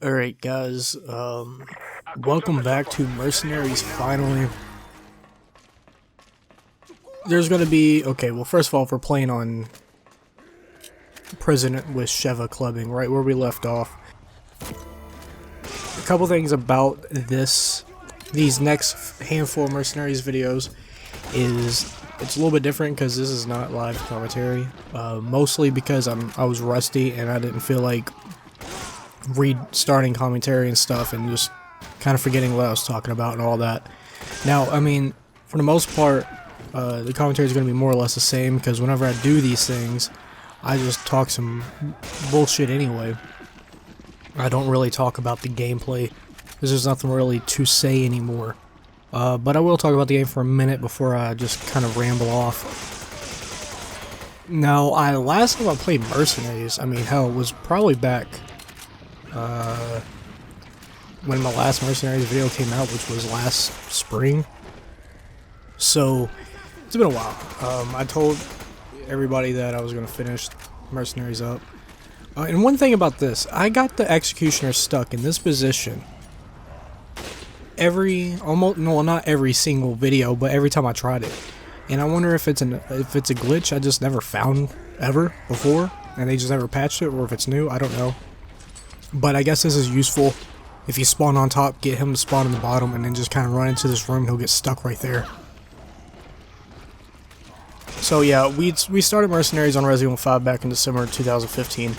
Alright guys, welcome back to Mercenaries finally. There's gonna be, okay, well first of all, we're playing on Prison with Sheva Clubbin, right where we left off. A couple things about these next handful of Mercenaries videos is, it's a little bit different because this is not live commentary, mostly because I was rusty and I didn't feel like restarting commentary and stuff and just kind of forgetting what I was talking about and all that. Now, I mean, for the most part, the commentary is going to be more or less the same because whenever I do these things, I just talk some bullshit anyway. I don't really talk about the gameplay because there's nothing really to say anymore. But I will talk about the game for a minute before I just kind of ramble off. Now, last time I played Mercenaries, I mean, hell, it was probably back when my last Mercenaries video came out, which was last spring. So it's been a while. I told everybody that I was going to finish Mercenaries up. And one thing about this, I got the Executioner stuck in this position not every single video, but every time I tried it. And I wonder if it's a glitch I just never found ever before, and they just never patched it, or if it's new. I don't know. But I guess this is useful. If you spawn on top, get him to spawn on the bottom, and then just kind of run into this room, he'll get stuck right there. So yeah, we started Mercenaries on Resident Evil 5 back in December 2015.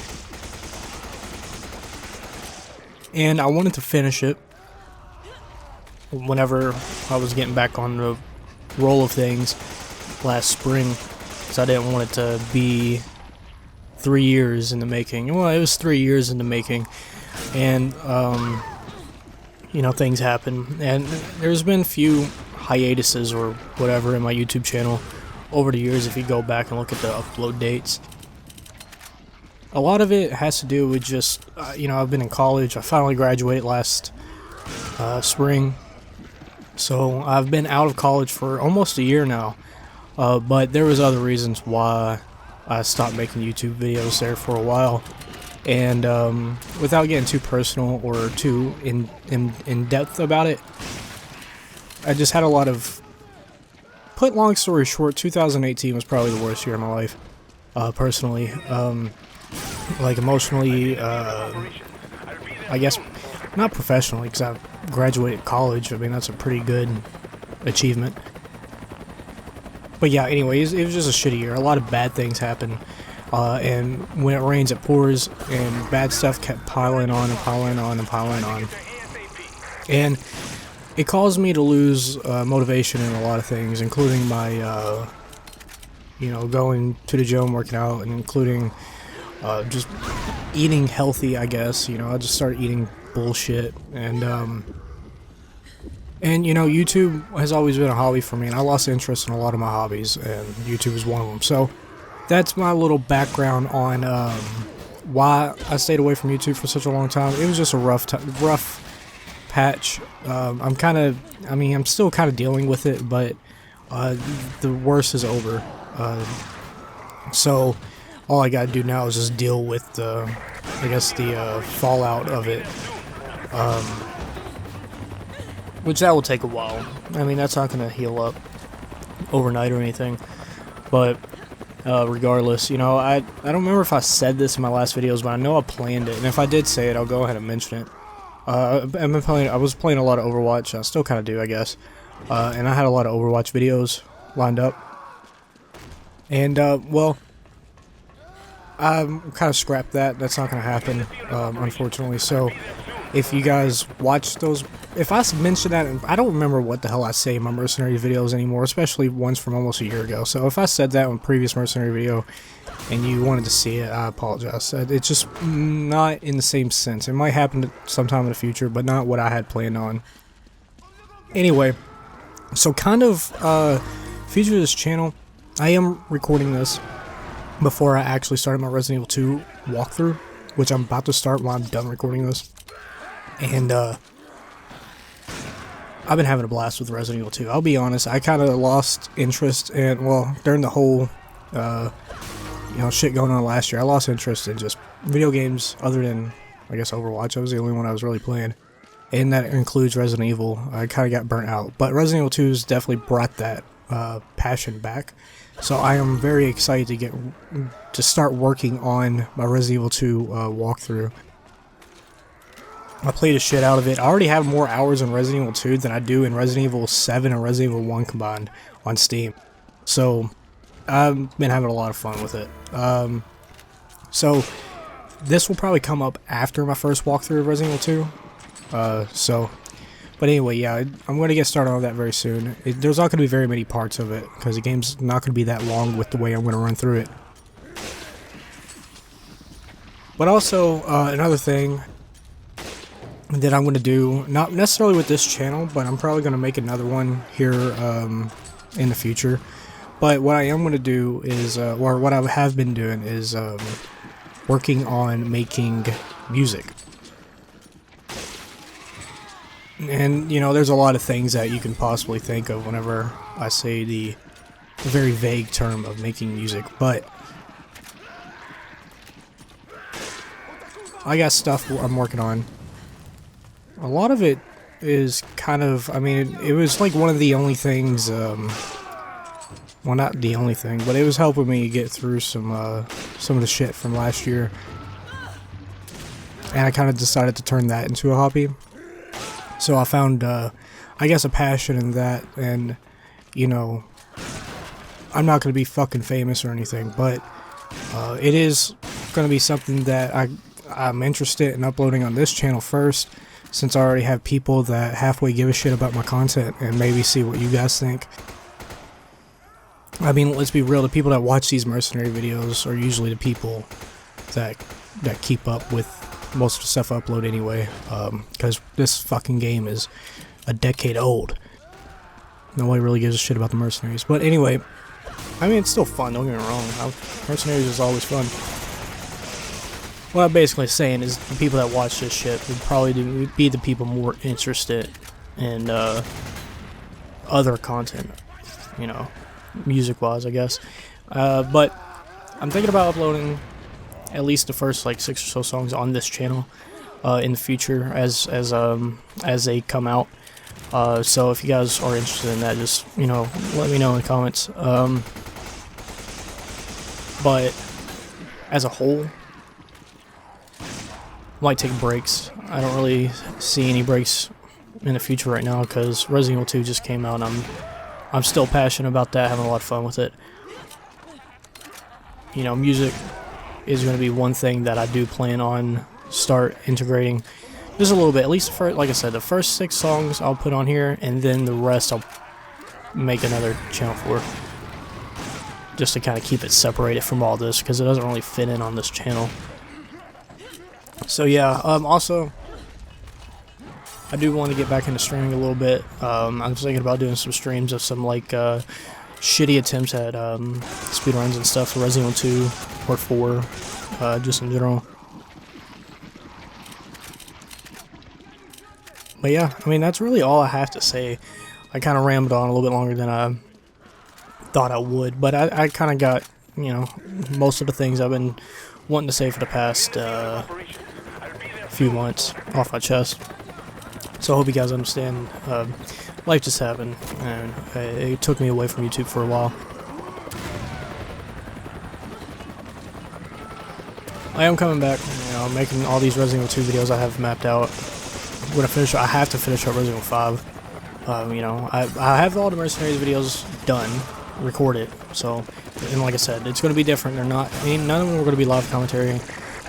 And I wanted to finish it whenever I was getting back on the roll of things last spring, because I didn't want it to be 3 years in the making. Well, it was 3 years in the making, and you know, things happen, and there's been a few hiatuses or whatever in my YouTube channel over the years if you go back and look at the upload dates. A lot of it has to do with just you know, I've been in college. I finally graduated last spring, so I've been out of college for almost a year now, but there was other reasons why I stopped making YouTube videos there for a while. And without getting too personal or too in depth about it, I just had a lot of, put long story short, 2018 was probably the worst year of my life, personally. Like emotionally, I guess not professionally, because I graduated college. I mean, that's a pretty good achievement. But yeah, anyways, it was just a shitty year. A lot of bad things happened. And when it rains, it pours, and bad stuff kept piling on and piling on and piling on. And it caused me to lose motivation in a lot of things, including my, you know, going to the gym, working out, and including just eating healthy, I guess. You know, I just started eating bullshit, and you know, YouTube has always been a hobby for me, and I lost interest in a lot of my hobbies, and YouTube is one of them. So that's my little background on why I stayed away from YouTube for such a long time. It was just a rough patch. I'm still kind of dealing with it, but the worst is over. So all I gotta do now is just deal with the, I guess, the fallout of it. Which that will take a while. I mean, that's not gonna heal up overnight or anything. But regardless, you know, I don't remember if I said this in my last videos, but I know I planned it, and if I did say it, I'll go ahead and mention it. I was playing a lot of Overwatch. I still kind of do, I guess, and I had a lot of Overwatch videos lined up, and well, I kind of scrapped that. That's not going to happen, unfortunately. So if you guys watch those, if I mention that, I don't remember what the hell I say in my Mercenary videos anymore, especially ones from almost a year ago. So if I said that in a previous Mercenary video and you wanted to see it, I apologize. It's just not in the same sense. It might happen sometime in the future, but not what I had planned on. Anyway, so kind of future of this channel, I am recording this before I actually started my Resident Evil 2 walkthrough, which I'm about to start when I'm done recording this. And I've been having a blast with Resident Evil 2. I'll be honest, I kind of lost interest in, well, during the whole, you know, shit going on last year, I lost interest in just video games other than I guess Overwatch. That was the only one I was really playing. And that includes Resident Evil. I kind of got burnt out. But Resident Evil 2 has definitely brought that passion back. So I am very excited to start working on my Resident Evil 2 walkthrough. I played the shit out of it. I already have more hours in Resident Evil 2 than I do in Resident Evil 7 and Resident Evil 1 combined on Steam. So I've been having a lot of fun with it. So this will probably come up after my first walkthrough of Resident Evil 2. But anyway, yeah, I'm going to get started on that very soon. There's not going to be very many parts of it, because the game's not going to be that long with the way I'm going to run through it. But also, another thing that I'm going to do, not necessarily with this channel, but I'm probably going to make another one here in the future. But what I am going to do is, or what I have been doing is working on making music. And, you know, there's a lot of things that you can possibly think of whenever I say the very vague term of making music, but I got stuff I'm working on. A lot of it is kind of, I mean, it was like one of the only things, well, not the only thing, but it was helping me get through some of the shit from last year. And I kind of decided to turn that into a hobby. So I found, I guess, a passion in that, and, you know, I'm not going to be fucking famous or anything, but it is going to be something that I'm interested in uploading on this channel first, since I already have people that halfway give a shit about my content, and maybe see what you guys think. I mean, let's be real, the people that watch these mercenary videos are usually the people that keep up with most of the stuff I upload anyway, because this fucking game is a decade old. Nobody really gives a shit about the Mercenaries. But anyway, I mean, it's still fun, don't get me wrong. Mercenaries is always fun. What I'm basically saying is the people that watch this shit would probably be the people more interested in other content, you know, music-wise, I guess. But I'm thinking about uploading at least the first like 6 or so songs on this channel in the future as they come out. So if you guys are interested in that, just, you know, let me know in the comments. But as a whole, I might take breaks. I don't really see any breaks in the future right now because Resident Evil 2 just came out, and I'm still passionate about that, having a lot of fun with it. You know, music is going to be one thing that I do plan on start integrating just a little bit. At least, like I said, the first 6 songs I'll put on here, and then the rest I'll make another channel for, just to kind of keep it separated from all this, because it doesn't really fit in on this channel. So yeah, also, I do want to get back into streaming a little bit. I'm thinking about doing some streams of some like shitty attempts at speedruns and stuff for Resident Evil 2 or 4, just in general. But yeah, I mean, that's really all I have to say. I kind of rambled on a little bit longer than I thought I would, but I kind of got, you know, most of the things I've been wanting to say for the past few months off my chest. So I hope you guys understand. Life just happened, and it took me away from YouTube for a while. I am coming back, you know, making all these Resident Evil 2 videos I have mapped out. When I have to finish up Resident Evil 5. You know, I have all the Mercenaries videos done, recorded. So, and like I said, it's going to be different. None of them are going to be live commentary.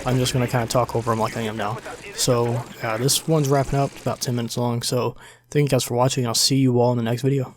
I'm just going to kind of talk over them like I am now. So, this one's wrapping up, about 10 minutes long. So, thank you guys for watching. I'll see you all in the next video.